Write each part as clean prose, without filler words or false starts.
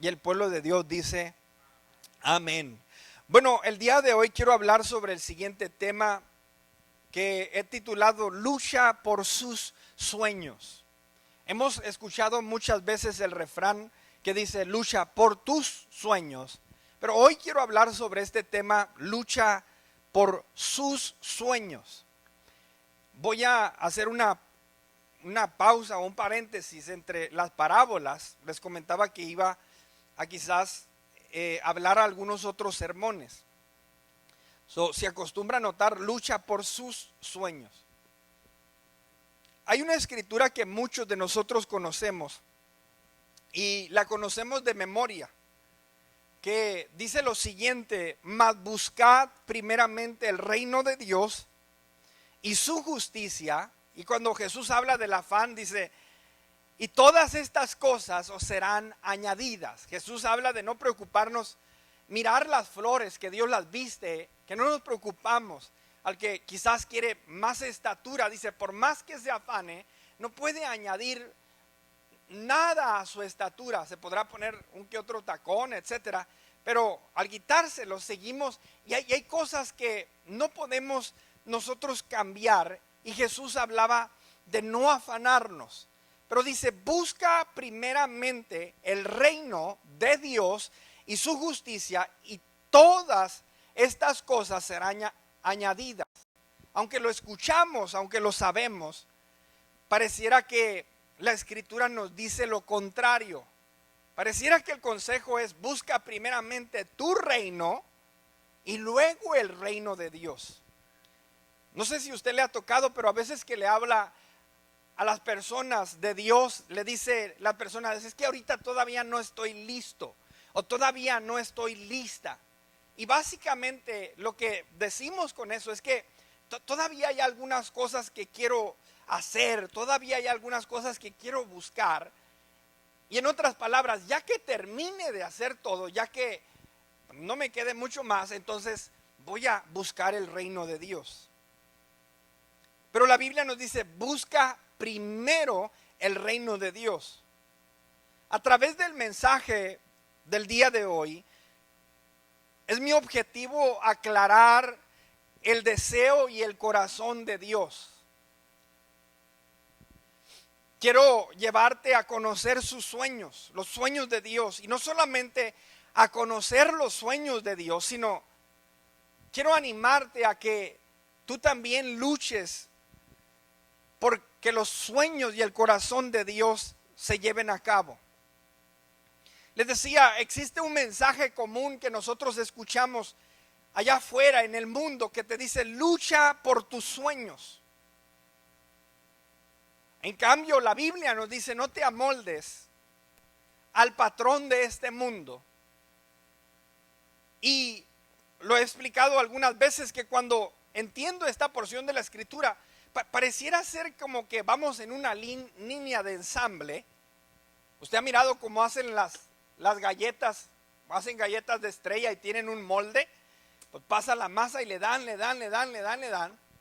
Y el pueblo de Dios dice, amén. Bueno, el día de hoy quiero hablar sobre el siguiente tema que he titulado Lucha por sus sueños. Hemos escuchado muchas veces el refrán que dice lucha por tus sueños, pero hoy quiero hablar sobre este tema, lucha por sus sueños. Voy a hacer una pausa o un paréntesis entre las parábolas. Les comentaba que iba a quizás hablar algunos otros sermones. Se acostumbra a notar lucha por sus sueños. Hay una escritura que muchos de nosotros conocemos y la conocemos de memoria, que dice lo siguiente: mas buscad primeramente el reino de Dios y su justicia. Y cuando Jesús habla del afán, dice, y todas estas cosas os serán añadidas. Jesús habla de no preocuparnos, mirar las flores, que Dios las viste, que no nos preocupamos. Al que quizás quiere más estatura, dice, por más que se afane, no puede añadir nada a su estatura. Se podrá poner un que otro tacón, etcétera, pero al quitárselo seguimos, y hay cosas que no podemos nosotros cambiar. Y Jesús hablaba de no afanarnos, pero dice, busca primeramente el reino de Dios y su justicia, y todas estas cosas serán añadidas. Aunque lo escuchamos, aunque lo sabemos, pareciera que la escritura nos dice lo contrario. Pareciera que el consejo es: busca primeramente tu reino y luego el reino de Dios. No sé si a usted le ha tocado, pero a veces que le habla a las personas de Dios, le dice la persona, es que ahorita todavía no estoy listo o todavía no estoy lista. Y básicamente lo que decimos con eso es que todavía hay algunas cosas que quiero hacer, todavía hay algunas cosas que quiero buscar. Y en otras palabras, ya que termine de hacer todo, ya que no me quede mucho más, entonces voy a buscar el reino de Dios. Pero la Biblia nos dice, busca primero el reino de Dios. A través del mensaje del día de hoy, es mi objetivo aclarar el deseo y el corazón de Dios. Quiero llevarte a conocer sus sueños, los sueños de Dios. Y no solamente a conocer los sueños de Dios, sino quiero animarte a que tú también luches porque los sueños y el corazón de Dios se lleven a cabo. Les decía, existe un mensaje común que nosotros escuchamos allá afuera en el mundo que te dice, lucha por tus sueños. En cambio, la Biblia nos dice, no te amoldes al patrón de este mundo. Y lo he explicado algunas veces que cuando entiendo esta porción de la escritura, pareciera ser como que vamos en una línea de ensamble. Usted ha mirado cómo hacen las galletas, hacen galletas de estrella y tienen un molde. Pues pasa la masa y le dan,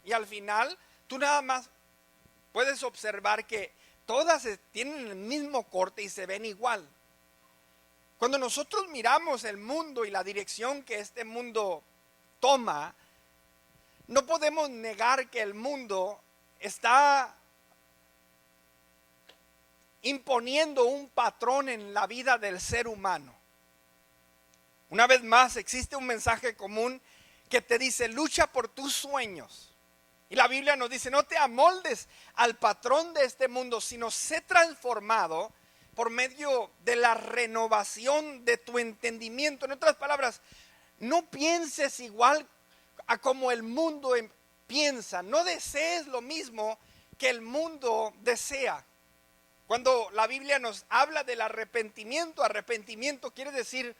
y al final tú nada más puedes observar que todas tienen el mismo corte y se ven igual. Cuando nosotros miramos el mundo y la dirección que este mundo toma, no podemos negar que el mundo está imponiendo un patrón en la vida del ser humano. Una vez más, existe un mensaje común que te dice, lucha por tus sueños. Y la Biblia nos dice, no te amoldes al patrón de este mundo, sino sé transformado por medio de la renovación de tu entendimiento. En otras palabras, no pienses igual a como el mundo piensa. No desees lo mismo que el mundo desea. Cuando la Biblia nos habla del arrepentimiento, arrepentimiento quiere decir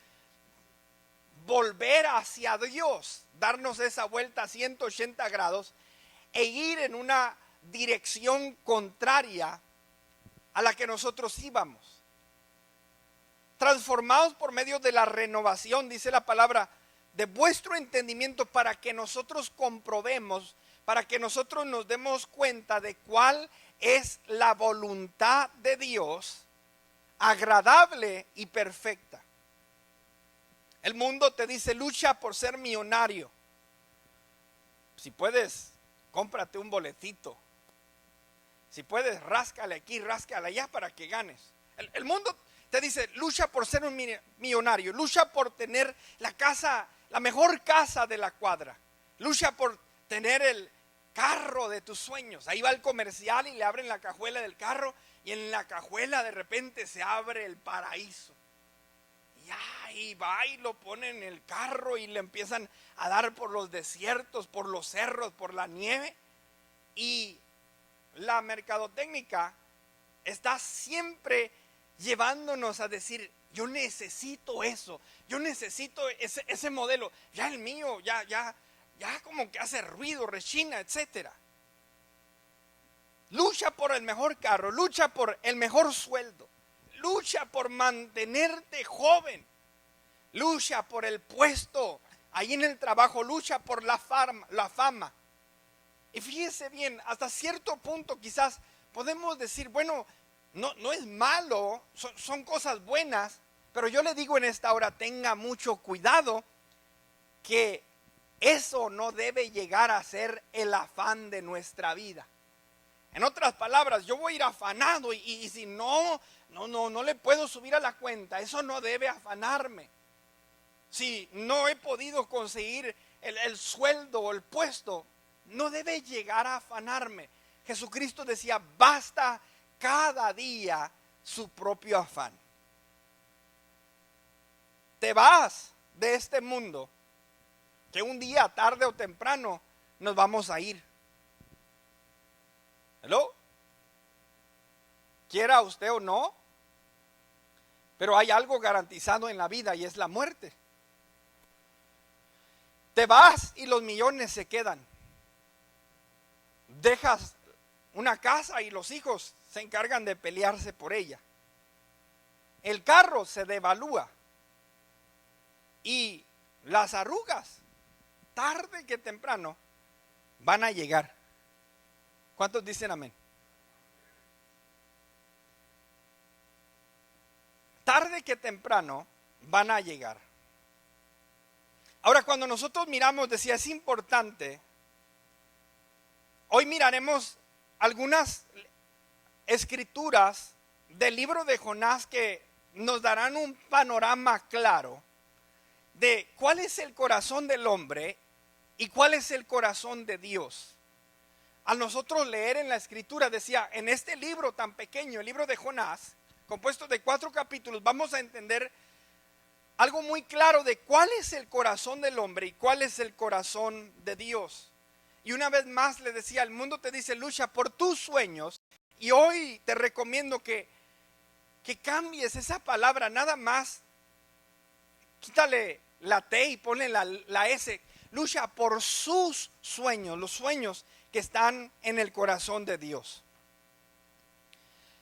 volver hacia Dios, darnos esa vuelta a 180 grados e ir en una dirección contraria a la que nosotros íbamos. Transformados por medio de la renovación, dice la palabra, de vuestro entendimiento, para que nosotros comprobemos, para que nosotros nos demos cuenta de cuál es la voluntad de Dios, agradable y perfecta. El mundo te dice, lucha por ser millonario. Si puedes, cómprate un boletito. Si puedes, ráscale aquí, ráscale allá para que ganes. El mundo te dice, lucha por ser un millonario, lucha por tener la casa, la mejor casa de la cuadra, lucha por tener el carro de tus sueños. Ahí va el comercial y le abren la cajuela del carro y en la cajuela de repente se abre el paraíso. Y ahí va y lo ponen en el carro y le empiezan a dar por los desiertos, por los cerros, por la nieve. Y la mercadotecnia está siempre llevándonos a decir, yo necesito eso, yo necesito ese modelo, ya el mío, ya como que hace ruido, rechina, etcétera. Lucha por el mejor carro, lucha por el mejor sueldo, lucha por mantenerte joven, lucha por el puesto ahí en el trabajo, lucha por la fama. Y fíjese bien, hasta cierto punto quizás podemos decir, bueno, no es malo, son cosas buenas, pero yo le digo en esta hora, tenga mucho cuidado que eso no debe llegar a ser el afán de nuestra vida. En otras palabras, yo voy a ir afanado y si no le puedo subir a la cuenta, eso no debe afanarme. Si no he podido conseguir el sueldo o el puesto, no debe llegar a afanarme. Jesucristo decía, basta cada día su propio afán. Te vas de este mundo, que un día, tarde o temprano, nos vamos a ir. ¿Hello? Quiera usted o no, pero hay algo garantizado en la vida y es la muerte. Te vas y los millones se quedan. Dejas una casa y los hijos se encargan de pelearse por ella. El carro se devalúa y las arrugas, tarde que temprano, van a llegar. ¿Cuántos dicen amén? Tarde que temprano van a llegar. Ahora, cuando nosotros miramos, decía, es importante. Hoy miraremos algunas escrituras del libro de Jonás que nos darán un panorama claro de cuál es el corazón del hombre y cuál es el corazón de Dios. Al nosotros leer en la escritura, decía, en este libro tan pequeño, el libro de Jonás, compuesto de 4 capítulos, vamos a entender algo muy claro de cuál es el corazón del hombre y cuál es el corazón de Dios. Y una vez más le decía, el mundo te dice, lucha por tus sueños. Y hoy te recomiendo que cambies esa palabra, nada más, quítale la T y ponle la S. Lucha por sus sueños, los sueños que están en el corazón de Dios.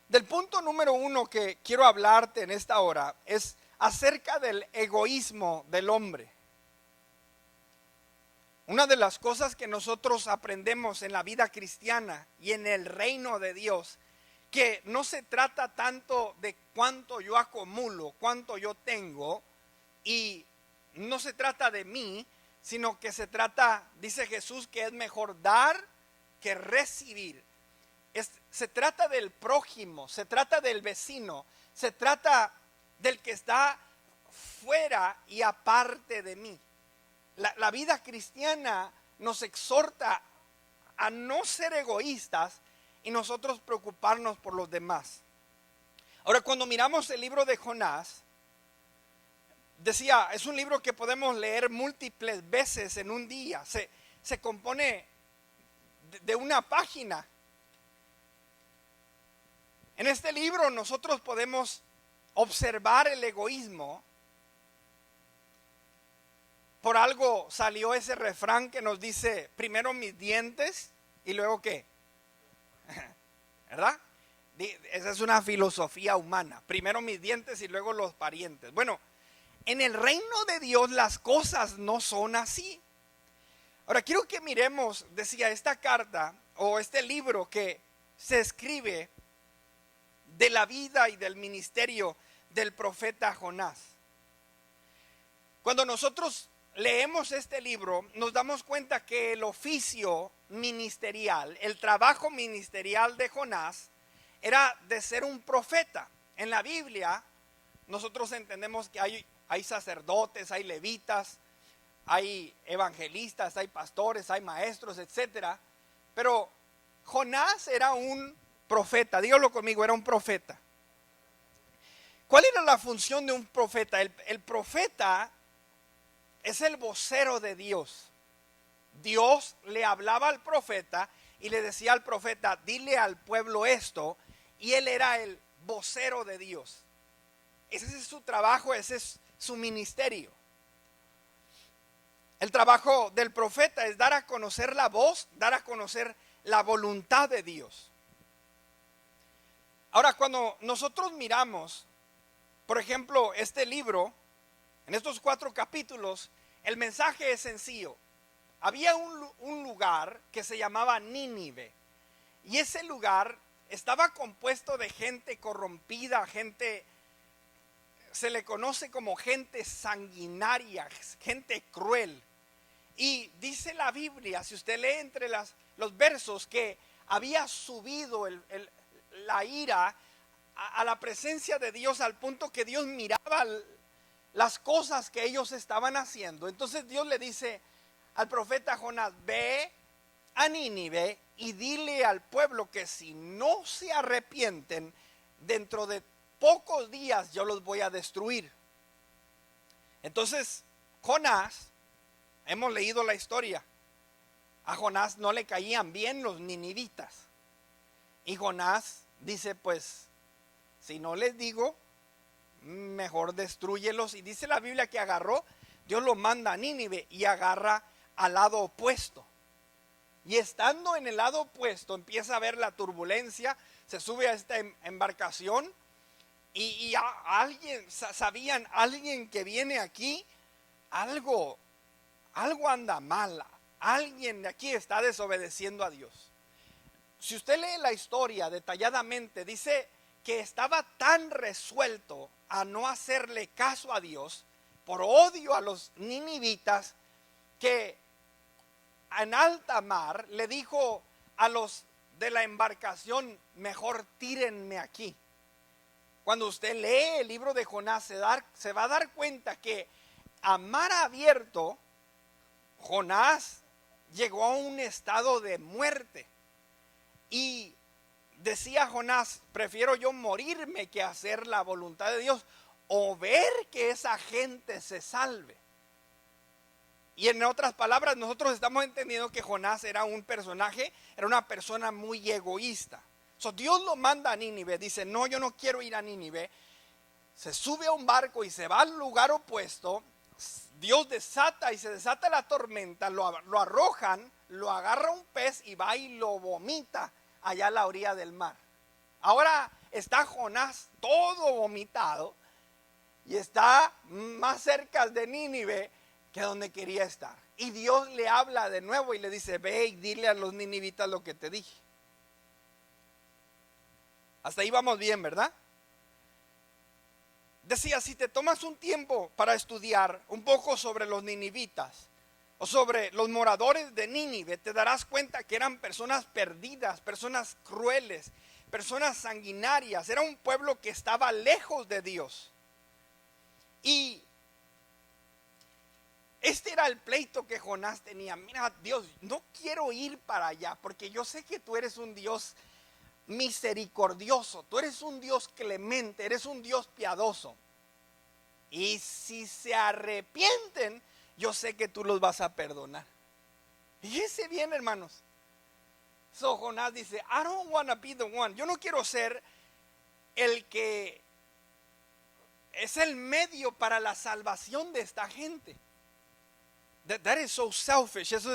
Del punto número 1 que quiero hablarte en esta hora es acerca del egoísmo del hombre. Una de las cosas que nosotros aprendemos en la vida cristiana y en el reino de Dios, que no se trata tanto de cuánto yo acumulo, cuánto yo tengo, y no se trata de mí, sino que se trata, dice Jesús, que es mejor dar que recibir. Se trata del prójimo, se trata del vecino, se trata del que está fuera y aparte de mí. La vida cristiana nos exhorta a no ser egoístas y nosotros preocuparnos por los demás. Ahora, cuando miramos el libro de Jonás, decía, es un libro que podemos leer múltiples veces en un día. Se compone de una página. En este libro nosotros podemos observar el egoísmo. Por algo salió ese refrán que nos dice, primero mis dientes y luego ¿qué? ¿Verdad? Esa es una filosofía humana. Primero mis dientes y luego los parientes. Bueno, en el reino de Dios las cosas no son así. Ahora quiero que miremos, decía, esta carta o este libro que se escribe de la vida y del ministerio del profeta Jonás. Cuando nosotros leemos este libro, nos damos cuenta que el oficio ministerial, el trabajo ministerial de Jonás, era de ser un profeta. En la Biblia, nosotros entendemos que hay sacerdotes, hay levitas, hay evangelistas, hay pastores, hay maestros, etcétera. Pero Jonás era un profeta, dígalo conmigo, era un profeta. ¿Cuál era la función de un profeta? El profeta es el vocero de Dios. Dios le hablaba al profeta y le decía al profeta, dile al pueblo esto, y él era el vocero de Dios. Ese es su trabajo, ese es su ministerio. El trabajo del profeta es dar a conocer la voz, dar a conocer la voluntad de Dios. Ahora, cuando nosotros miramos, por ejemplo, este libro, en estos 4 capítulos, el mensaje es sencillo. Había un lugar que se llamaba Nínive, y ese lugar estaba compuesto de gente corrompida, gente, se le conoce como gente sanguinaria, gente cruel. Y dice la Biblia, si usted lee entre los versos, que había subido la ira a la presencia de Dios, al punto que Dios miraba las cosas que ellos estaban haciendo. Entonces Dios le dice al profeta Jonás, ve a Nínive y dile al pueblo que si no se arrepienten, dentro de pocos días yo los voy a destruir. Entonces Jonás, hemos leído la historia, a Jonás no le caían bien los ninivitas, y Jonás dice, pues si no les digo, mejor destrúyelos. Y dice la Biblia que agarró, Dios lo manda a Nínive y agarra al lado opuesto. Y estando en el lado opuesto, empieza a ver la turbulencia, se sube a esta embarcación y sabían, alguien que viene aquí, algo anda mal, alguien de aquí está desobedeciendo a Dios. Si usted lee la historia detalladamente, dice que estaba tan resuelto a no hacerle caso a Dios por odio a los ninivitas, que en alta mar le dijo a los de la embarcación, mejor tírenme aquí. Cuando usted lee el libro de Jonás, se va a dar cuenta que a mar abierto Jonás llegó a un estado de muerte. Y decía Jonás, prefiero yo morirme que hacer la voluntad de Dios, o ver que esa gente se salve. Y en otras palabras, nosotros estamos entendiendo que Jonás era un personaje, era una persona muy egoísta. Dios lo manda a Nínive, dice, no, yo no quiero ir a Nínive. Se sube a un barco y se va al lugar opuesto. Dios desata y se desata la tormenta, lo arrojan, lo agarra un pez y va y lo vomita allá a la orilla del mar. Ahora está Jonás todo vomitado y está más cerca de Nínive que donde quería estar. Y Dios le habla de nuevo y le dice, ve y dile a los ninivitas lo que te dije. Hasta ahí vamos bien, ¿verdad? Decía, si te tomas un tiempo para estudiar un poco sobre los ninivitas o sobre los moradores de Nínive, te darás cuenta que eran personas perdidas, personas crueles, personas sanguinarias. Era un pueblo que estaba lejos de Dios. Y este era el pleito que Jonás tenía. Mira, Dios, no quiero ir para allá porque yo sé que tú eres un Dios misericordioso, tú eres un Dios clemente, eres un Dios piadoso. Y si se arrepienten, yo sé que tú los vas a perdonar. Fíjese bien, hermanos. Jonás dice, I don't want to be the one. Yo no quiero ser el que es el medio para la salvación de esta gente. That is so selfish. Eso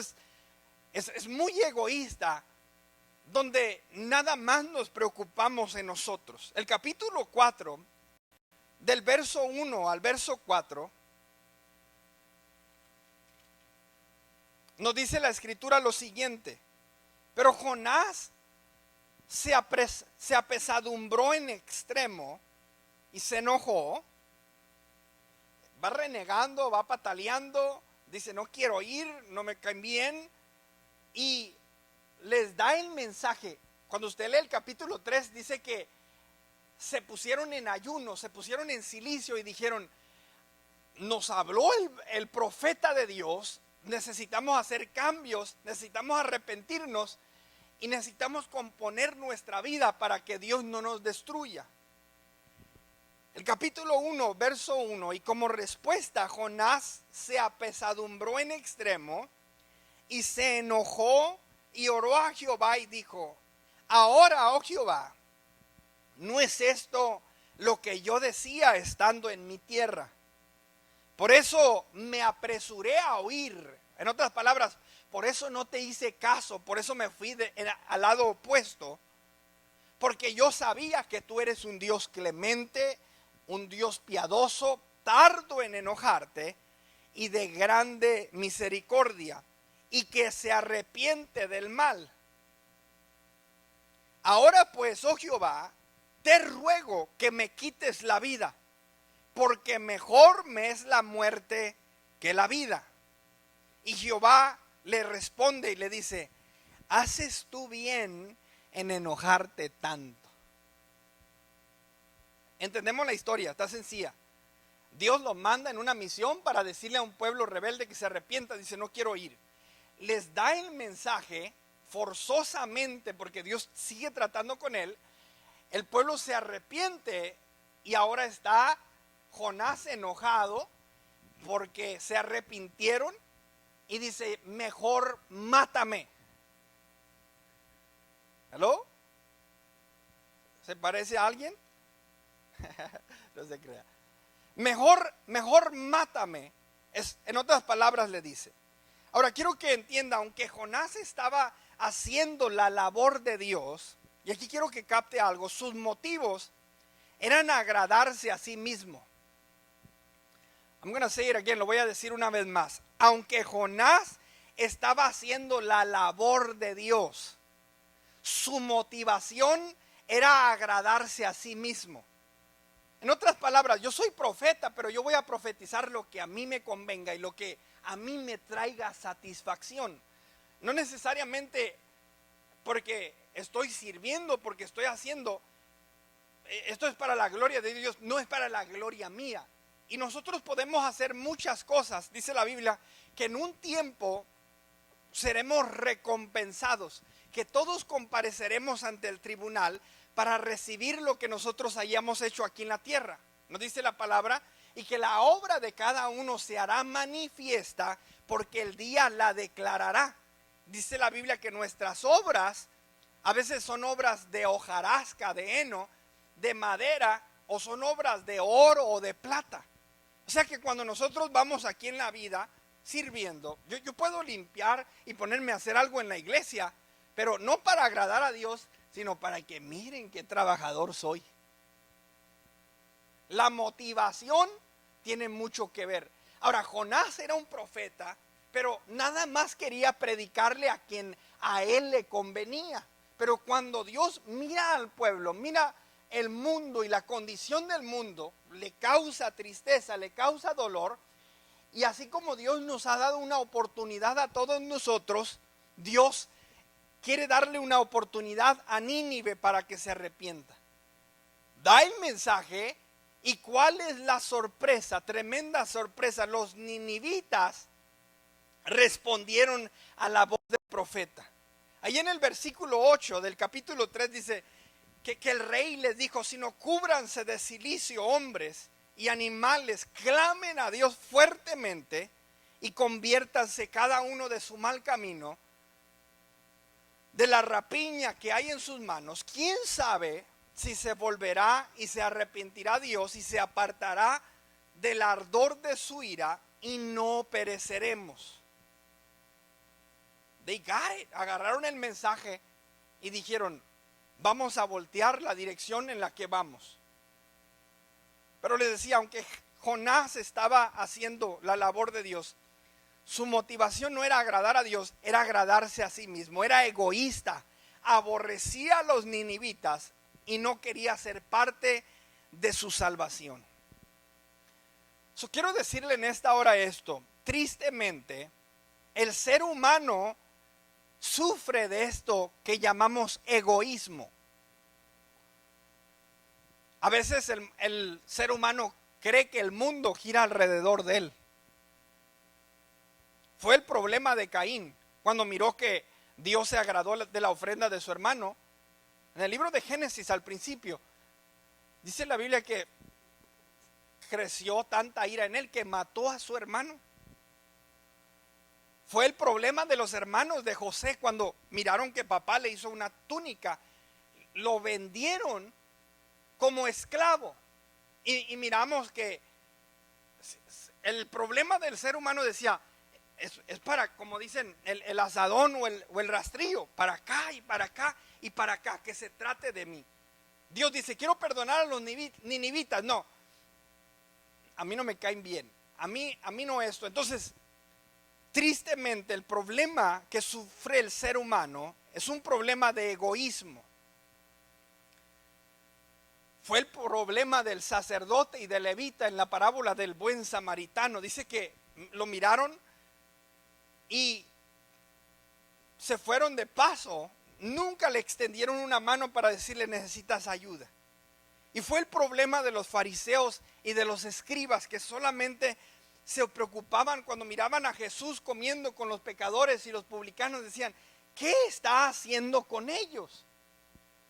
es muy egoísta, donde nada más nos preocupamos en nosotros. El capítulo 4, del verso 1 al verso 4, nos dice la escritura lo siguiente: pero Jonás se apesadumbró en extremo y se enojó. va renegando, va pataleando, dice no quiero ir, no me caen bien, y les da el mensaje. Cuando usted lee el capítulo 3 dice que se pusieron en ayuno, se pusieron en silicio y dijeron, nos habló el profeta de Dios, necesitamos hacer cambios, necesitamos arrepentirnos y necesitamos componer nuestra vida para que Dios no nos destruya. El capítulo 1, verso 1, y como respuesta Jonás se apesadumbró en extremo y se enojó y oró a Jehová y dijo, ahora, oh Jehová, ¿no es esto lo que yo decía estando en mi tierra? Por eso me apresuré a huir. En otras palabras, por eso no te hice caso, por eso me fui al lado opuesto, porque yo sabía que tú eres un Dios clemente, un Dios piadoso, tardo en enojarte y de grande misericordia, y que se arrepiente del mal. Ahora pues, oh Jehová, te ruego que me quites la vida, porque mejor me es la muerte que la vida. Y Jehová le responde y le dice, ¿haces tú bien en enojarte tanto? Entendemos la historia, está sencilla. Dios lo manda en una misión para decirle a un pueblo rebelde que se arrepienta, dice no quiero ir. Les da el mensaje forzosamente porque Dios sigue tratando con él. El pueblo se arrepiente y ahora está Jonás enojado porque se arrepintieron y dice, mejor mátame. ¿Aló? ¿Se parece a alguien? No se crea. Mejor mátame. En otras palabras le dice. Ahora quiero que entienda, aunque Jonás estaba haciendo la labor de Dios, y aquí quiero que capte algo, sus motivos eran agradarse a sí mismo. I'm going to say it again, lo voy a decir una vez más. Aunque Jonás estaba haciendo la labor de Dios, su motivación era agradarse a sí mismo. En otras palabras, yo soy profeta, pero yo voy a profetizar lo que a mí me convenga y lo que a mí me traiga satisfacción. No necesariamente porque estoy sirviendo, porque estoy haciendo. Esto es para la gloria de Dios, no es para la gloria mía. Y nosotros podemos hacer muchas cosas, dice la Biblia, que en un tiempo seremos recompensados, que todos compareceremos ante el tribunal para recibir lo que nosotros hayamos hecho aquí en la tierra. Nos dice la palabra, y que la obra de cada uno se hará manifiesta porque el día la declarará. Dice la Biblia que nuestras obras a veces son obras de hojarasca, de heno, de madera, o son obras de oro o de plata. O sea que cuando nosotros vamos aquí en la vida sirviendo, yo puedo limpiar y ponerme a hacer algo en la iglesia, pero no para agradar a Dios, sino para que miren qué trabajador soy. La motivación tiene mucho que ver. Ahora, Jonás era un profeta, pero nada más quería predicarle a quien a él le convenía. Pero cuando Dios mira al pueblo, mira el mundo y la condición del mundo, le causa tristeza, le causa dolor. Y así como Dios nos ha dado una oportunidad a todos nosotros, Dios quiere darle una oportunidad a Nínive para que se arrepienta. Da el mensaje, y ¿cuál es la sorpresa? Tremenda sorpresa. Los ninivitas respondieron a la voz del profeta. Ahí en el versículo 8 del capítulo 3 dice que el rey les dijo, sino cúbranse de cilicio hombres y animales, clamen a Dios fuertemente y conviértanse cada uno de su mal camino, de la rapiña que hay en sus manos. ¿Quién sabe si se volverá y se arrepentirá Dios y se apartará del ardor de su ira y no pereceremos? They got it. Agarraron el mensaje y dijeron, vamos a voltear la dirección en la que vamos. Pero les decía, aunque Jonás estaba haciendo la labor de Dios, su motivación no era agradar a Dios, era agradarse a sí mismo, era egoísta, aborrecía a los ninivitas y no quería ser parte de su salvación. Quiero decirle en esta hora esto. Tristemente, el ser humano sufre de esto que llamamos egoísmo. A veces el ser humano cree que el mundo gira alrededor de él. Fue el problema de Caín cuando miró que Dios se agradó de la ofrenda de su hermano. En el libro de Génesis, al principio, dice la Biblia que creció tanta ira en él que mató a su hermano. Fue el problema de los hermanos de José cuando miraron que papá le hizo una túnica. Lo vendieron como esclavo. Y miramos que el problema del ser humano decía, es para, como dicen, el asadón o el rastrillo, para acá y para acá y para acá, que se trate de mí. Dios dice, quiero perdonar a los ninivitas. No, a mí no me caen bien, a mí no esto. Entonces, tristemente, el problema que sufre el ser humano es un problema de egoísmo. Fue el problema del sacerdote y del levita en la parábola del buen samaritano. Dice que lo miraron y se fueron de paso. Nunca le extendieron una mano para decirle necesitas ayuda. Y fue el problema de los fariseos y de los escribas, que solamente se preocupaban cuando miraban a Jesús comiendo con los pecadores y los publicanos. Decían, ¿qué está haciendo con ellos?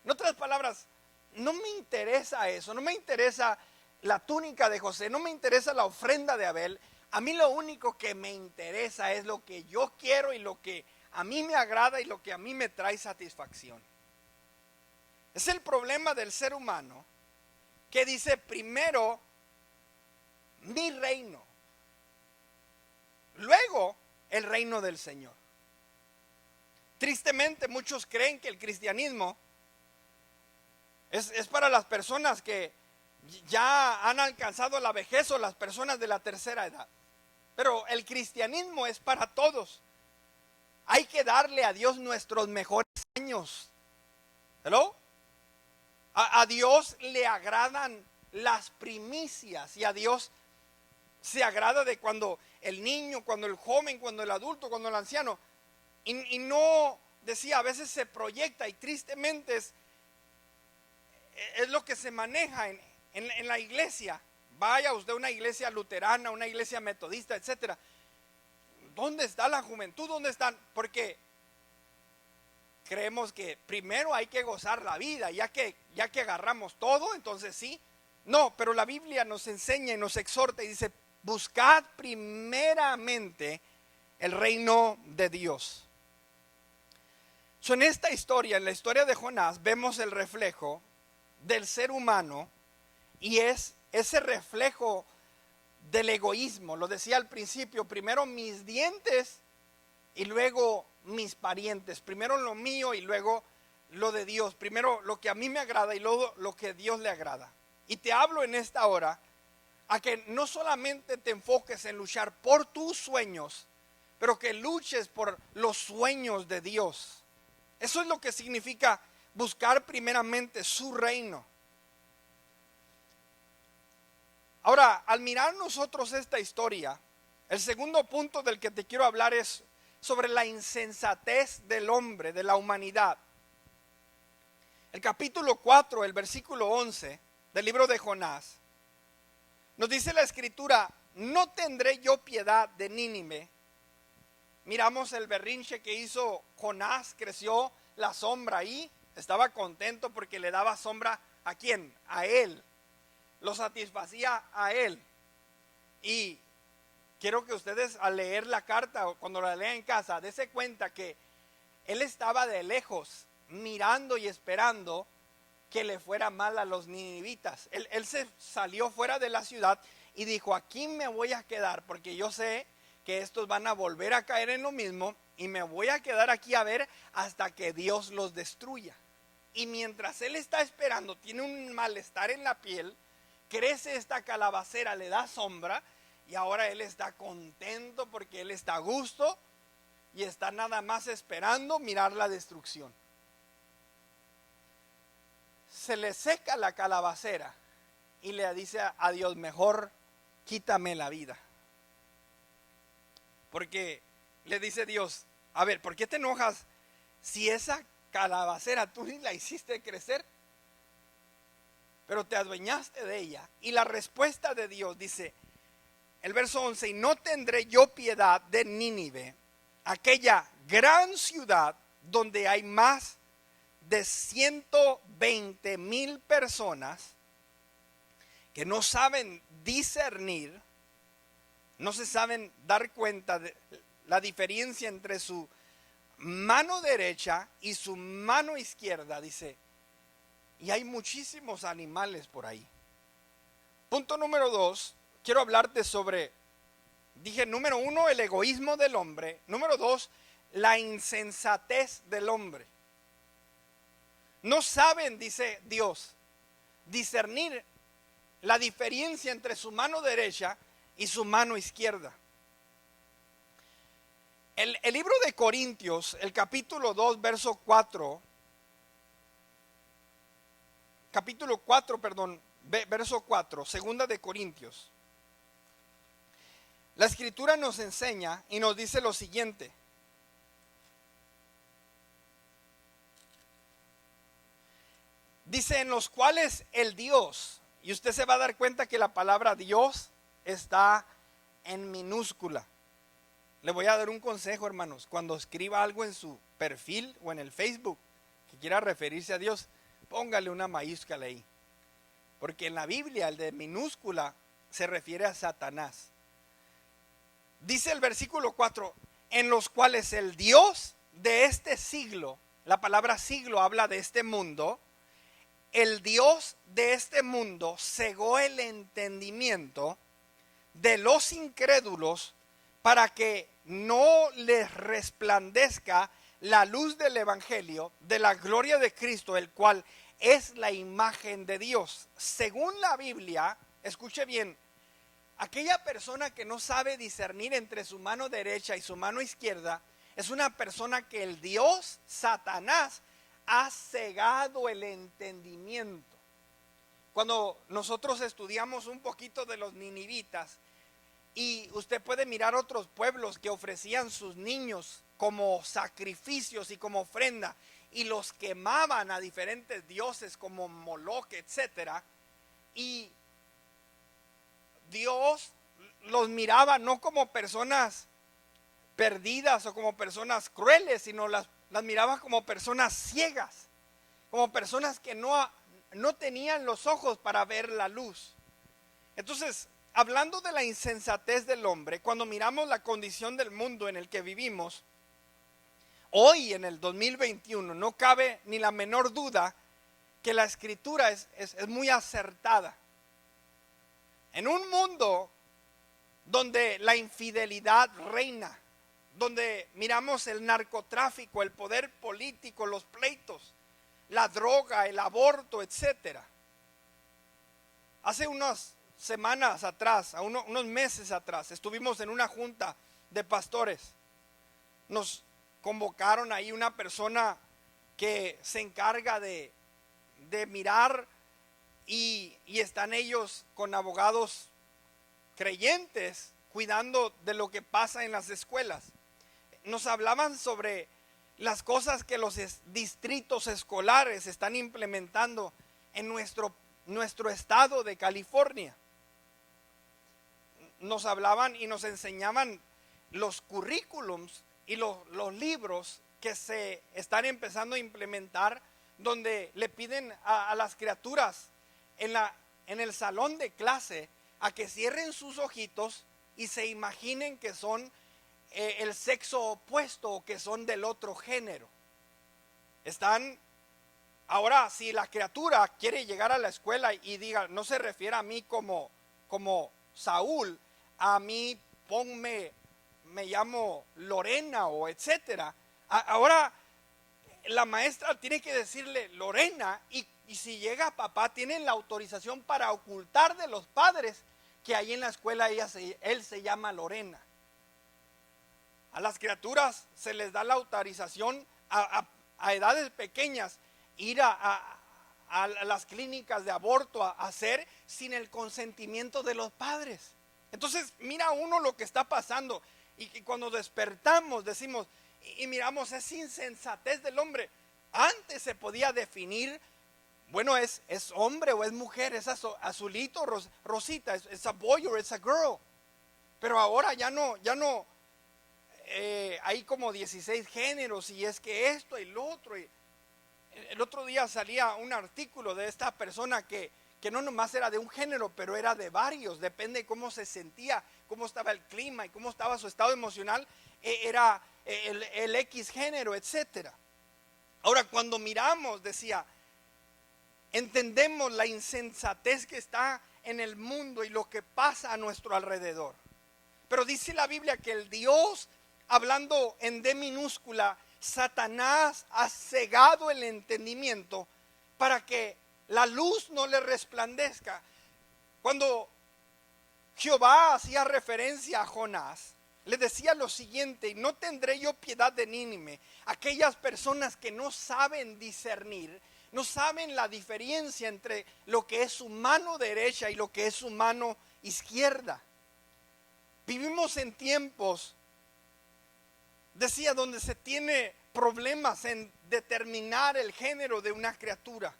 En otras palabras, no me interesa eso, no me interesa la túnica de José, no me interesa la ofrenda de Abel. A mí lo único que me interesa es lo que yo quiero y lo que a mí me agrada y lo que a mí me trae satisfacción. Es el problema del ser humano que dice primero mi reino, luego el reino del Señor. Tristemente muchos creen que el cristianismo es para las personas que ya han alcanzado la vejez o las personas de la tercera edad. Pero el cristianismo es para todos. Hay que darle a Dios nuestros mejores años. ¿Hello? A Dios le agradan las primicias y a Dios se agrada de cuando el niño, cuando el joven, cuando el adulto, cuando el anciano. Y no, decía, a veces se proyecta y tristemente es lo que se maneja en la iglesia. Vaya usted a una iglesia luterana, una iglesia metodista, etcétera. ¿Dónde está la juventud? ¿Dónde están? Porque creemos que primero hay que gozar la vida, ya que agarramos todo, entonces sí. No, pero la Biblia nos enseña y nos exhorta y dice, buscad primeramente el reino de Dios. En esta historia, en la historia de Jonás, vemos el reflejo del ser humano y es ese reflejo del egoísmo. Lo decía al principio, primero mis dientes y luego mis parientes. Primero lo mío y luego lo de Dios. Primero lo que a mí me agrada y luego lo que a Dios le agrada. Y te hablo en esta hora a que no solamente te enfoques en luchar por tus sueños, pero que luches por los sueños de Dios. Eso es lo que significa buscar primeramente su reino. Ahora, al mirar nosotros esta historia, el segundo punto del que te quiero hablar es sobre la insensatez del hombre, de la humanidad. El capítulo 4, el versículo 11 del libro de Jonás, nos dice la escritura, no tendré yo piedad de Nínive. Miramos el berrinche que hizo Jonás, creció la sombra ahí, estaba contento porque le daba sombra ¿a quién? A él, lo satisfacía a él. Y quiero que ustedes al leer la carta o cuando la lean en casa, dense cuenta que él estaba de lejos mirando y esperando que le fuera mal a los ninivitas. Él se salió fuera de la ciudad y dijo, aquí me voy a quedar porque yo sé que estos van a volver a caer en lo mismo y me voy a quedar aquí a ver hasta que Dios los destruya. Y mientras él está esperando, tiene un malestar en la piel, crece esta calabacera, le da sombra y ahora él está contento porque él está a gusto y está nada más esperando mirar la destrucción. Se le seca la calabacera y le dice a Dios, mejor quítame la vida. Porque le dice Dios, a ver, ¿por qué te enojas si esa calabacera tú ni la hiciste crecer? Pero te adueñaste de ella. Y la respuesta de Dios dice, el verso 11, y no tendré yo piedad de Nínive, aquella gran ciudad donde hay más de 120,000 personas que no saben discernir, no se saben dar cuenta de la diferencia entre su mano derecha y su mano izquierda, dice, y hay muchísimos animales por ahí. Punto número 2, quiero hablarte sobre, dije número 1, el egoísmo del hombre. Número 2, la insensatez del hombre. No saben, dice Dios, discernir la diferencia entre su mano derecha y su mano izquierda. El libro de Corintios, el capítulo 2, verso 4, verso 4, segunda de Corintios. La escritura nos enseña y nos dice lo siguiente. Dice, en los cuales el Dios, y usted se va a dar cuenta que la palabra Dios está en minúscula. Le voy a dar un consejo, hermanos. Cuando escriba algo en su perfil o en el Facebook que quiera referirse a Dios, póngale una mayúscula ahí. Porque en la Biblia el de minúscula se refiere a Satanás. Dice el versículo 4, en los cuales el Dios de este siglo, la palabra siglo habla de este mundo, el Dios de este mundo cegó el entendimiento de los incrédulos para que no les resplandezca la luz del evangelio de la gloria de Cristo, el cual es la imagen de Dios. Según la Biblia, escuche bien, aquella persona que no sabe discernir entre su mano derecha y su mano izquierda es una persona que el Dios, Satanás, ha cegado el entendimiento. Cuando nosotros estudiamos un poquito de los ninivitas, y usted puede mirar otros pueblos que ofrecían sus niños como sacrificios y como ofrenda, y los quemaban a diferentes dioses como Moloch, etcétera, y Dios los miraba no como personas perdidas o como personas crueles, sino las miraba como personas ciegas, como personas que no tenían los ojos para ver la luz. Entonces, hablando de la insensatez del hombre, cuando miramos la condición del mundo en el que vivimos, hoy en el 2021 no cabe ni la menor duda que la escritura es muy acertada. En un mundo donde la infidelidad reina, donde miramos el narcotráfico, el poder político, los pleitos, la droga, el aborto, etcétera. Hace unas semanas atrás, unos meses atrás, estuvimos en una junta de pastores. Nos convocaron ahí una persona que se encarga de mirar y están ellos con abogados creyentes cuidando de lo que pasa en las escuelas. Nos hablaban sobre las cosas que los distritos escolares están implementando en nuestro estado de California. Nos hablaban y nos enseñaban los currículums y los libros que se están empezando a implementar, donde le piden a las criaturas en el salón de clase a que cierren sus ojitos y se imaginen que son el sexo opuesto o que son del otro género. Ahora, si la criatura quiere llegar a la escuela y diga, no se refiere a mí como Saúl, a mí me llamo Lorena o etcétera. Ahora la maestra tiene que decirle Lorena, y si llega papá, tienen la autorización para ocultar de los padres que ahí en la escuela él se llama Lorena. A las criaturas se les da la autorización a edades pequeñas ir a las clínicas de aborto a hacer sin el consentimiento de los padres. Entonces mira uno lo que está pasando y que cuando despertamos decimos y miramos esa insensatez del hombre. Antes se podía definir, bueno, es hombre o es mujer, es azulito, rosita, es a boy or it's a girl. Pero ahora ya no, hay como 16 géneros y es que esto y lo otro. Y el otro día salía un artículo de esta persona que no nomás era de un género, pero era de varios, depende de cómo se sentía, cómo estaba el clima y cómo estaba su estado emocional, era el X género, etcétera. Ahora cuando miramos, decía, entendemos la insensatez que está en el mundo y lo que pasa a nuestro alrededor. Pero dice la Biblia que el Dios, hablando en D minúscula, Satanás ha cegado el entendimiento para que la luz no le resplandezca. Cuando Jehová hacía referencia a Jonás, le decía lo siguiente: no tendré yo piedad de Nínive, aquellas personas que no saben discernir, no saben la diferencia entre lo que es su mano derecha y lo que es su mano izquierda. Vivimos en tiempos, decía, donde se tiene problemas en determinar el género de una criatura.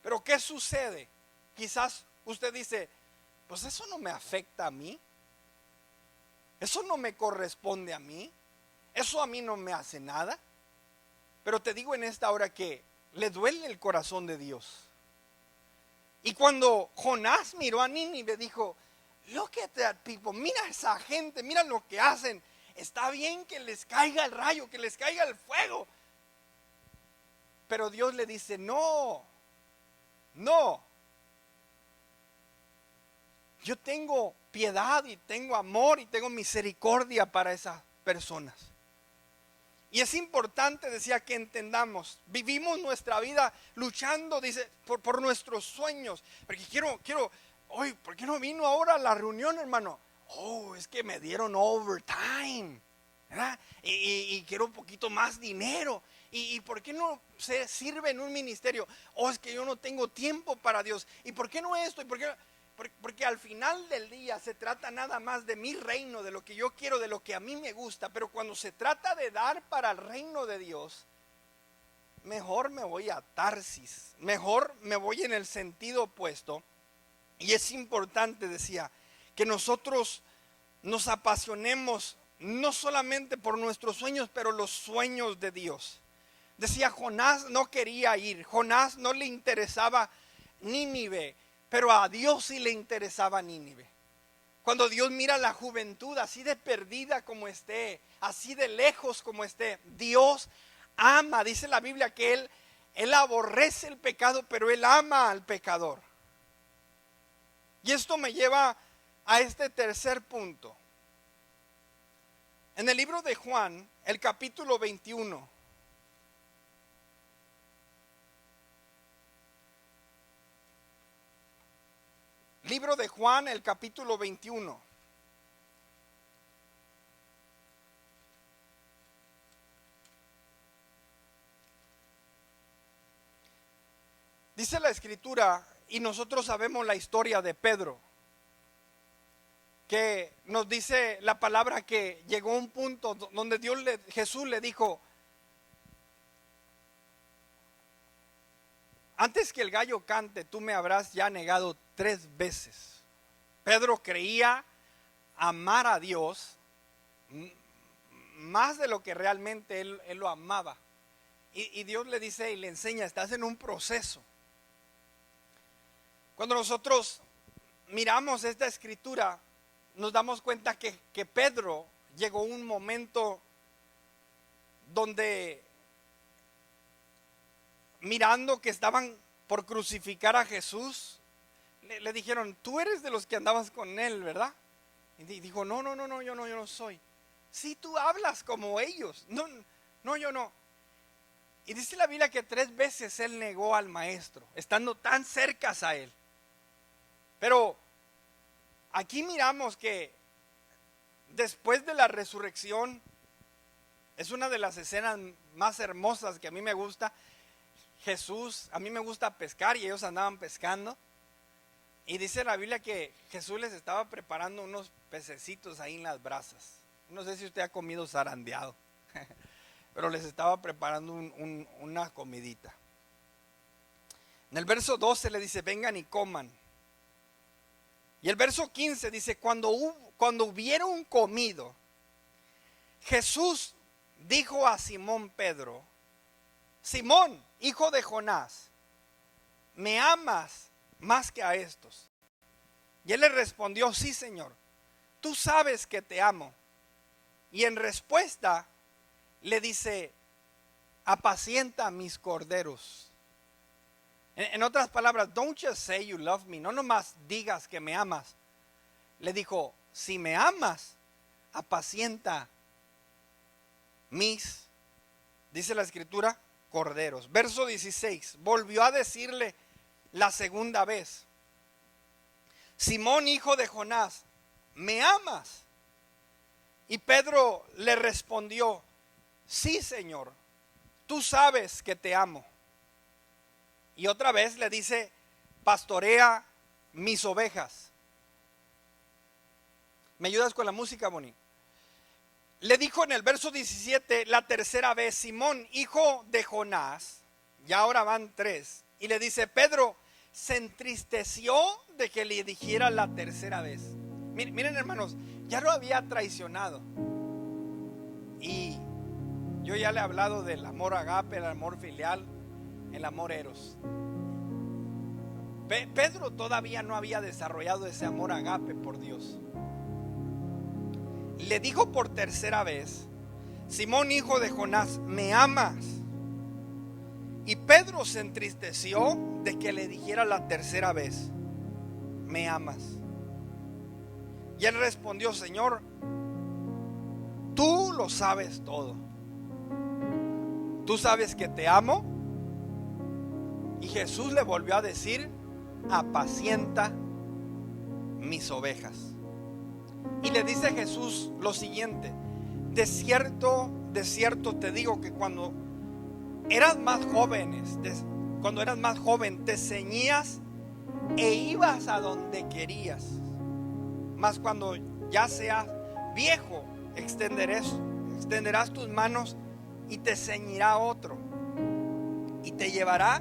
Pero ¿qué sucede? Quizás usted dice, pues eso no me afecta a mí, eso no me corresponde a mí, eso a mí no me hace nada. Pero te digo en esta hora que le duele el corazón de Dios. Y cuando Jonás miró a Nínive, dijo, look at that people, mira a esa gente, mira lo que hacen. Está bien que les caiga el rayo, que les caiga el fuego. Pero Dios le dice, no. Yo tengo piedad y tengo amor y tengo misericordia para esas personas. Y es importante, decía, que entendamos, vivimos nuestra vida luchando, dice, por nuestros sueños. Porque quiero, hoy, ¿por qué no vino ahora a la reunión, hermano? Oh, es que me dieron overtime, ¿verdad? Y quiero un poquito más dinero. ¿Y por qué no se sirve en un ministerio? Oh, es que yo no tengo tiempo para Dios. ¿Y por qué no esto? ¿Y por qué no? Porque al final del día se trata nada más de mi reino, de lo que yo quiero, de lo que a mí me gusta. Pero cuando se trata de dar para el reino de Dios, mejor me voy a Tarsis, mejor me voy en el sentido opuesto. Y es importante, decía, que nosotros nos apasionemos no solamente por nuestros sueños, pero los sueños de Dios. Decía, Jonás no quería ir, Jonás no le interesaba Nínive, pero a Dios sí le interesaba Nínive. Cuando Dios mira la juventud así de perdida como esté, así de lejos como esté, Dios ama, dice la Biblia que Él aborrece el pecado, pero Él ama al pecador. Y esto me lleva a este tercer punto. En el libro de Juan, el capítulo 21, libro de Juan, el capítulo 21. Dice la escritura, y nosotros sabemos la historia de Pedro, que nos dice la palabra que llegó a un punto donde Jesús le dijo, antes que el gallo cante, tú me habrás ya negado 3 veces. Pedro creía amar a Dios más de lo que realmente él lo amaba. Y Dios le dice y le enseña, estás en un proceso. Cuando nosotros miramos esta escritura, nos damos cuenta que Pedro llegó a un momento donde, mirando que estaban por crucificar a Jesús, le dijeron, tú eres de los que andabas con él, ¿verdad? Y dijo, no, yo no soy. Sí, tú hablas como ellos. No, yo no. Y dice la Biblia que 3 veces él negó al maestro, estando tan cerca a él. Pero aquí miramos que después de la resurrección, es una de las escenas más hermosas que a mí me gusta. Jesús, a mí me gusta pescar y ellos andaban pescando. Y dice la Biblia que Jesús les estaba preparando unos pececitos ahí en las brasas. No sé si usted ha comido zarandeado, pero les estaba preparando una comidita. En el verso 12 le dice, vengan y coman. Y el verso 15 dice, cuando hubieron comido, Jesús dijo a Simón Pedro, Simón, hijo de Jonás, ¿me amas más que a estos? Y él le respondió, sí, Señor, tú sabes que te amo. Y en respuesta le dice, apacienta mis corderos. En otras palabras, don't just say you love me, no nomás digas que me amas. Le dijo, si me amas, apacienta mis, dice la escritura, corderos. Verso 16, volvió a decirle la segunda vez, Simón, hijo de Jonás, ¿me amas? Y Pedro le respondió, sí, Señor, tú sabes que te amo. Y otra vez le dice, pastorea mis ovejas. ¿Me ayudas con la música, Bonnie? Le dijo en el verso 17 la tercera vez, Simón, hijo de Jonás, y ahora van 3. Y le dice, Pedro se entristeció de que le dijera la tercera vez. Miren, hermanos, ya lo había traicionado. Y yo ya le he hablado del amor agape, el amor filial, el amor eros. Pedro todavía no había desarrollado ese amor agape por Dios. Le dijo por tercera vez, Simón, hijo de Jonás, ¿me amas? Y Pedro se entristeció de que le dijera la tercera vez, ¿me amas? Y él respondió, Señor, tú lo sabes todo. Tú sabes que te amo. Y Jesús le volvió a decir, apacienta mis ovejas. Y le dice Jesús lo siguiente, de cierto te digo que cuando eras más joven te ceñías e ibas a donde querías. Mas cuando ya seas viejo, extenderás tus manos y te ceñirá otro y te llevará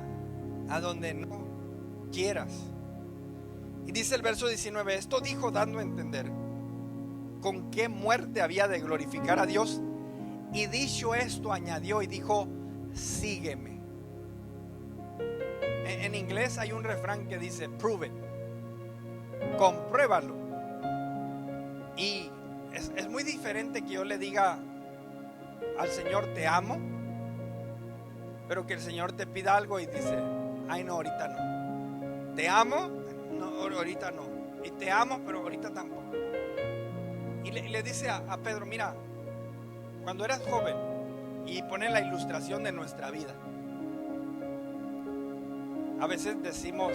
a donde no quieras. Y dice el verso 19, esto dijo dando a entender con qué muerte había de glorificar a Dios. Y dicho esto añadió y dijo, sígueme. En inglés hay un refrán que dice, prove it, compruébalo. Y es muy diferente que yo le diga al Señor te amo, pero que el Señor te pida algo y dice, ay no, ahorita no. Te amo, no, ahorita no. Y te amo, pero ahorita tampoco. Y le dice a Pedro, mira, cuando eras joven, y pone la ilustración de nuestra vida, a veces decimos,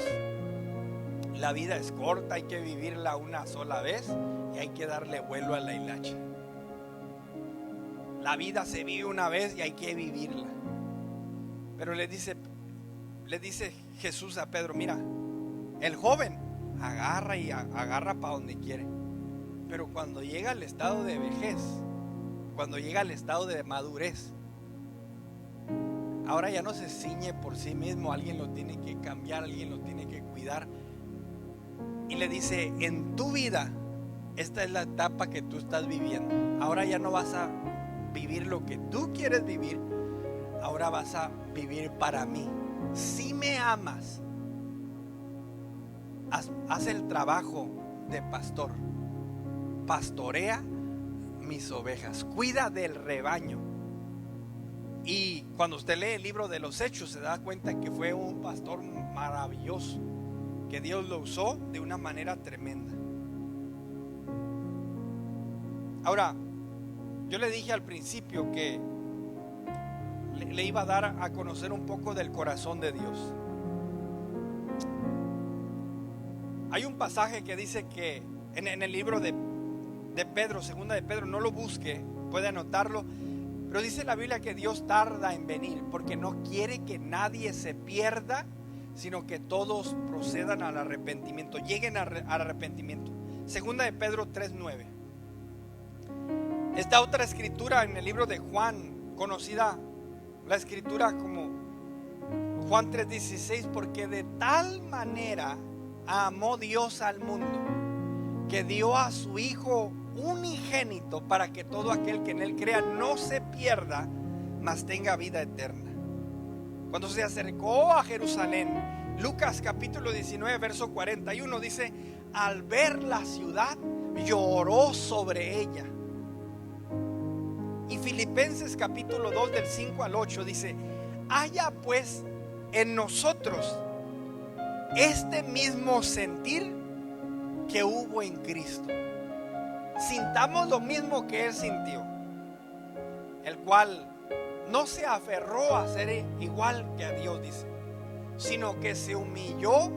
la vida es corta, hay que vivirla una sola vez y hay que darle vuelo a la hilacha. La vida se vive una vez y hay que vivirla. Pero le dice Jesús a Pedro, mira, el joven agarra para donde quiere. Pero cuando llega al estado de vejez, cuando llega al estado de madurez, ahora ya no se ciñe por sí mismo, alguien lo tiene que cambiar, alguien lo tiene que cuidar. Y le dice, en tu vida, esta es la etapa que tú estás viviendo. Ahora ya no vas a vivir lo que tú quieres vivir, ahora vas a vivir para mí. Si me amas, haz el trabajo de pastor. Pastorea mis ovejas, cuida del rebaño. Y cuando usted lee el libro de los Hechos, se da cuenta que fue un pastor maravilloso, que Dios lo usó de una manera tremenda. Ahora, yo le dije al principio que le iba a dar a conocer un poco del corazón de Dios. Hay un pasaje que dice que en el libro de Pedro, segunda de Pedro, no lo busque, puede anotarlo, pero dice la Biblia que Dios tarda en venir porque no quiere que nadie se pierda, sino que todos procedan al arrepentimiento, lleguen al arrepentimiento. Segunda de Pedro 3:9. Esta otra escritura en el libro de Juan, conocida la escritura como Juan 3:16, porque de tal manera amó Dios al mundo, que dio a su Hijo unigénito, para que todo aquel que en él crea no se pierda, mas tenga vida eterna. Cuando se acercó a Jerusalén, Lucas capítulo 19 verso 41 dice: al ver la ciudad, lloró sobre ella. Y Filipenses capítulo 2 del 5 al 8 dice: haya pues en nosotros este mismo sentir que hubo en Cristo. Sintamos lo mismo que Él sintió, el cual no se aferró a ser igual que a Dios, dice, sino que se humilló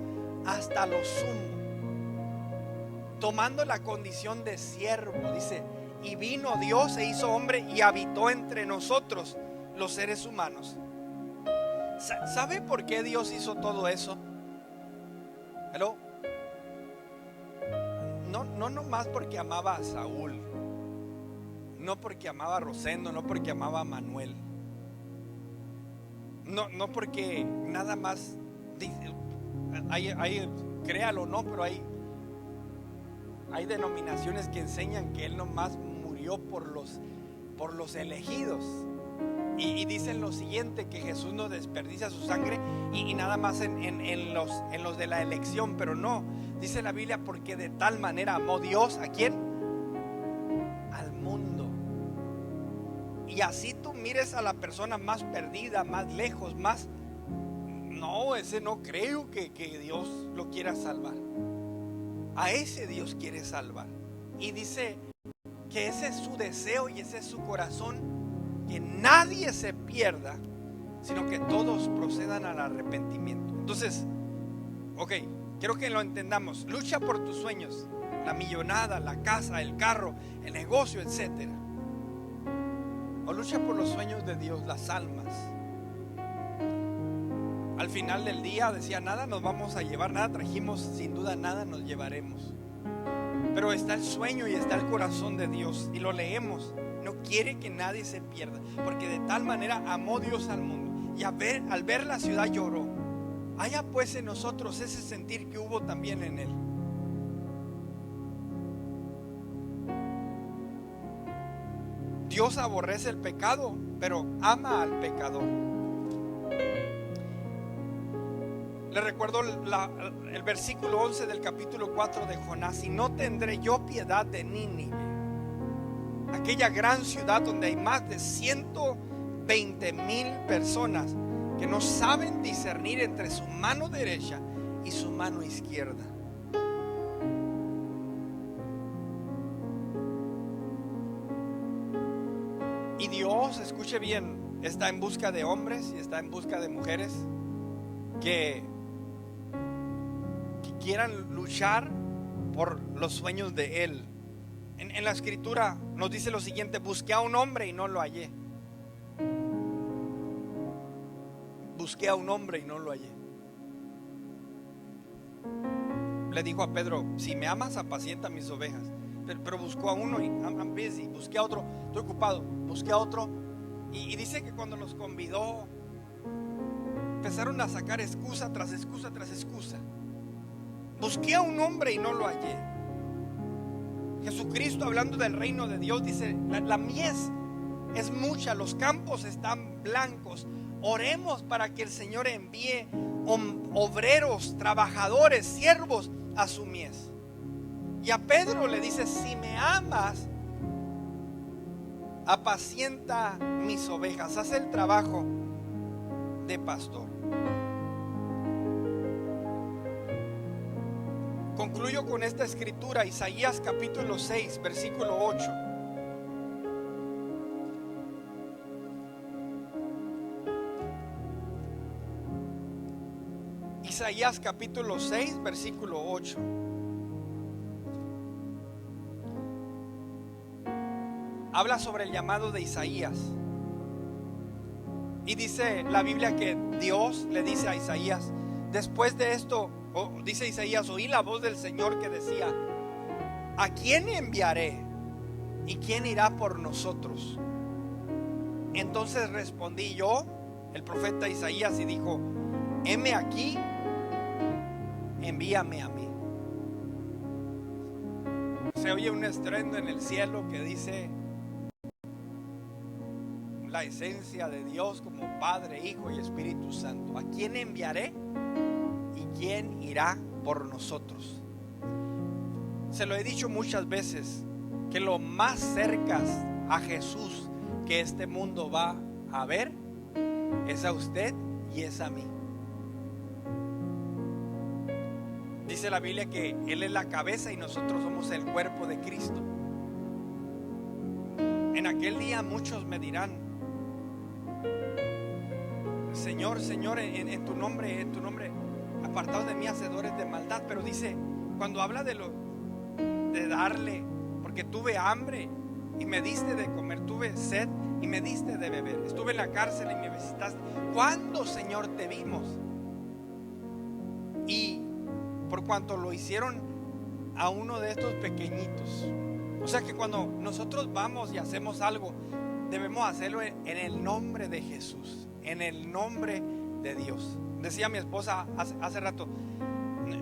hasta lo sumo, tomando la condición de siervo, dice, y vino Dios, se hizo hombre y habitó entre nosotros los seres humanos. ¿Sabe por qué Dios hizo todo eso? ¿Hello? No nomás porque amaba a Saúl, no porque amaba a Rosendo, no porque amaba a Manuel, no porque nada más, créalo o no, pero hay denominaciones que enseñan que Él nomás murió por los elegidos. Y dicen lo siguiente, que Jesús no desperdicia su sangre y nada más en los de la elección. Pero no, dice la Biblia, porque de tal manera amó Dios, ¿a quién? Al mundo. Y así tú mires a la persona más perdida, más lejos, más, no, ese no creo que Dios lo quiera salvar. A ese Dios quiere salvar. Y dice que ese es su deseo y ese es su corazón, que nadie se pierda, sino que todos procedan al arrepentimiento. Entonces, ok, quiero que lo entendamos. Lucha por tus sueños, la millonada, la casa, el carro, el negocio, etcétera. O lucha por los sueños de Dios, las almas. Al final del día decía: nada nos vamos a llevar, nada trajimos, sin duda nada nos llevaremos. Pero está el sueño y está el corazón de Dios, y lo leemos. No quiere que nadie se pierda, porque de tal manera amó Dios al mundo, y al ver la ciudad lloró. Haya pues en nosotros ese sentir que hubo también en Él. Dios aborrece el pecado, pero ama al pecador. Le recuerdo el versículo 11 del capítulo 4 de Jonás: y no tendré yo piedad de Nínive, aquella gran ciudad donde hay más de 120,000 personas que no saben discernir entre su mano derecha y su mano izquierda. Y Dios, escuche bien, está en busca de hombres y está en busca de mujeres que quieran luchar por los sueños de Él. En la escritura nos dice lo siguiente: busqué a un hombre y no lo hallé. Busqué a un hombre y no lo hallé. Le dijo a Pedro: si me amas, apacienta mis ovejas. Pero buscó a uno y I'm busy. Busqué a otro, estoy ocupado. Busqué a otro. Y dice que cuando los convidó, empezaron a sacar excusa tras excusa tras excusa. Busqué a un hombre y no lo hallé. Jesucristo, hablando del reino de Dios, dice: la mies es mucha, los campos están blancos. Oremos para que el Señor envíe obreros, trabajadores, siervos a su mies. Y a Pedro le dice: si me amas, apacienta mis ovejas. Haz el trabajo de pastor. Concluyo con esta escritura, Isaías capítulo 6, versículo 8. Isaías capítulo 6, versículo 8. Habla sobre el llamado de Isaías. Y dice la Biblia que Dios le dice a Isaías: después de esto, dice Isaías, oí la voz del Señor que decía: ¿a quién enviaré? ¿Y quién irá por nosotros? Entonces respondí yo, el profeta Isaías, y dijo: heme aquí, envíame a mí. Se oye un estruendo en el cielo que dice la esencia de Dios como Padre, Hijo y Espíritu Santo: ¿a quién enviaré? ¿Y quién irá por nosotros? Se lo he dicho muchas veces, que lo más cerca a Jesús que este mundo va a ver es a usted y es a mí. Dice la Biblia que Él es la cabeza y nosotros somos el cuerpo de Cristo. En aquel día muchos me dirán: Señor, Señor, en tu nombre, apartados de mí, hacedores de maldad. Pero dice, cuando habla de darle, porque tuve hambre y me diste de comer, tuve sed y me diste de beber, estuve en la cárcel y me visitaste. ¿Cuándo, Señor, te vimos? Y por cuanto lo hicieron a uno de estos pequeñitos. O sea que cuando nosotros vamos y hacemos algo, debemos hacerlo en el nombre de Jesús, en el nombre de Dios. Decía mi esposa hace rato,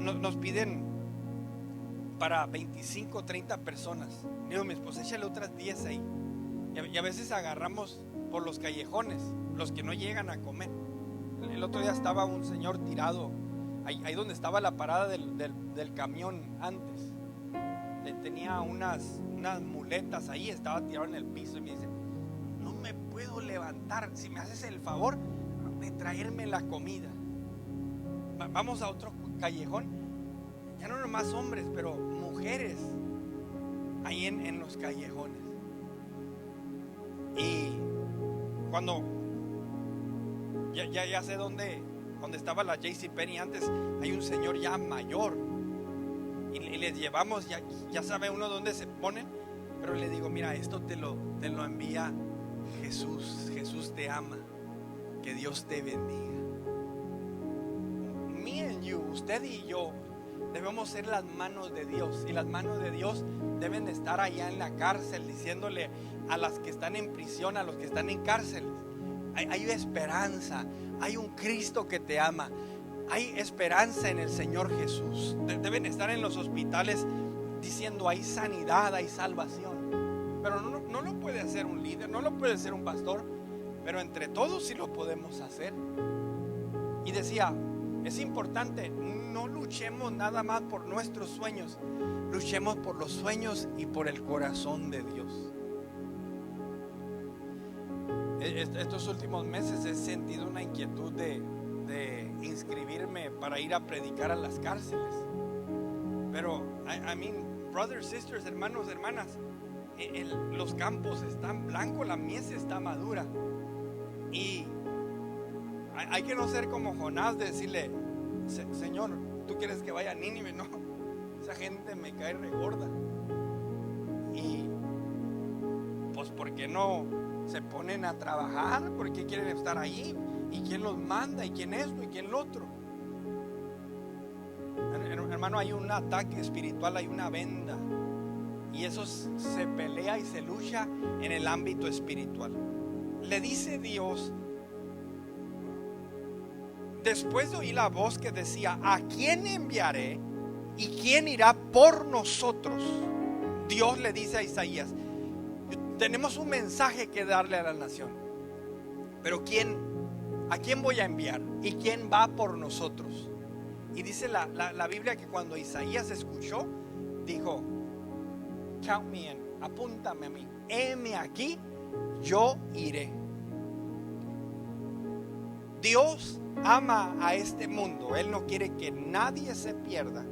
nos piden para 25, 30 personas. Digo, mi esposa, échale otras 10 ahí. Y a veces agarramos por los callejones, los que no llegan a comer. El otro día estaba un señor tirado ahí donde estaba la parada del camión antes. Tenía unas muletas ahí, estaba tirado en el piso y me dice: no me puedo levantar, si me haces el favor de traerme la comida. Vamos a otro callejón, ya no nomás hombres, pero mujeres ahí en los callejones. Y cuando ya sé donde estaba la JCPenney antes, hay un señor ya mayor y les llevamos, ya sabe uno dónde se ponen, pero le digo: mira, esto te lo envía Jesús. Jesús te ama, que Dios te bendiga. Me and you, usted y yo debemos ser las manos de Dios, y las manos de Dios deben de estar allá en la cárcel, diciéndole a las que están en prisión, a los que están en cárcel: hay esperanza, hay un Cristo que te ama, hay esperanza en el Señor Jesús. Deben estar en los hospitales diciendo: hay sanidad, hay salvación. Pero no lo puede hacer un líder, no lo puede hacer un pastor, pero entre todos sí lo podemos hacer. Y decía, es importante, no luchemos nada más por nuestros sueños, luchemos por los sueños y por el corazón de Dios. Estos últimos meses he sentido una inquietud de inscribirme para ir a predicar a las cárceles. Pero, I mean, brothers, sisters, hermanos, hermanas, los campos están blancos, la mies está madura. Y hay que no ser como Jonás, de decirle: Señor, ¿tú quieres que vaya a Nínive? No, esa gente me cae regorda. Y pues, ¿por qué no se ponen a trabajar? ¿Por qué quieren estar allí? ¿Y quién los manda? ¿Y quién esto? ¿Y quién lo otro? Hermano, hay un ataque espiritual, hay una venda, y eso se pelea y se lucha en el ámbito espiritual. Le dice Dios, después de oír la voz que decía: ¿a quién enviaré? ¿Y quién irá por nosotros? Dios le dice a Isaías: tenemos un mensaje que darle a la nación, pero ¿a quién voy a enviar? ¿Y quién va por nosotros? Y dice la Biblia que cuando Isaías escuchó, dijo: count me in, apúntame a mí, heme aquí, yo iré. Dios ama a este mundo. Él no quiere que nadie se pierda,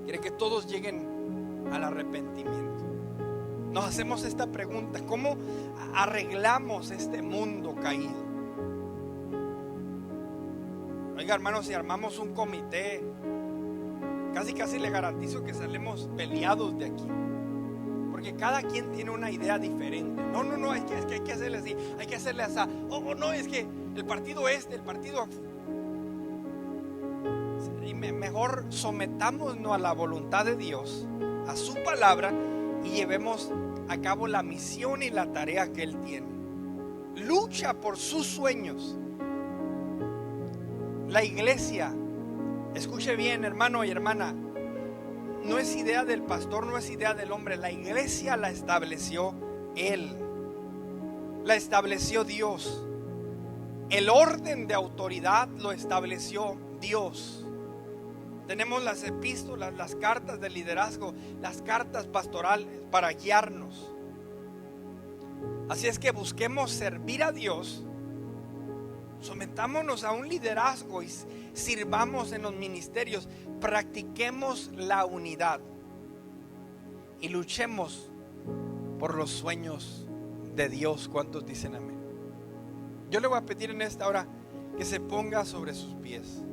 quiere que todos lleguen al arrepentimiento. Nos hacemos esta pregunta: ¿cómo arreglamos este mundo caído? Oiga, hermanos, si armamos un comité, casi le garantizo que salimos peleados de aquí, porque cada quien tiene una idea diferente. No, es que hay que hacerle así, hay que hacerle así. No, es que el partido el partido. y mejor sometámonos a la voluntad de Dios, a su palabra, y llevemos a cabo la misión y la tarea que Él tiene. Lucha por sus sueños. La iglesia, escuche bien, hermano y hermana, no es idea del pastor, no es idea del hombre. La iglesia la estableció Él, la estableció Dios. El orden de autoridad lo estableció Dios. Tenemos las epístolas, las cartas de liderazgo, las cartas pastorales para guiarnos. Así es que busquemos servir a Dios, sometámonos a un liderazgo y sirvamos en los ministerios, practiquemos la unidad y luchemos por los sueños de Dios. ¿Cuántos dicen amén? Yo le voy a pedir en esta hora que se ponga sobre sus pies.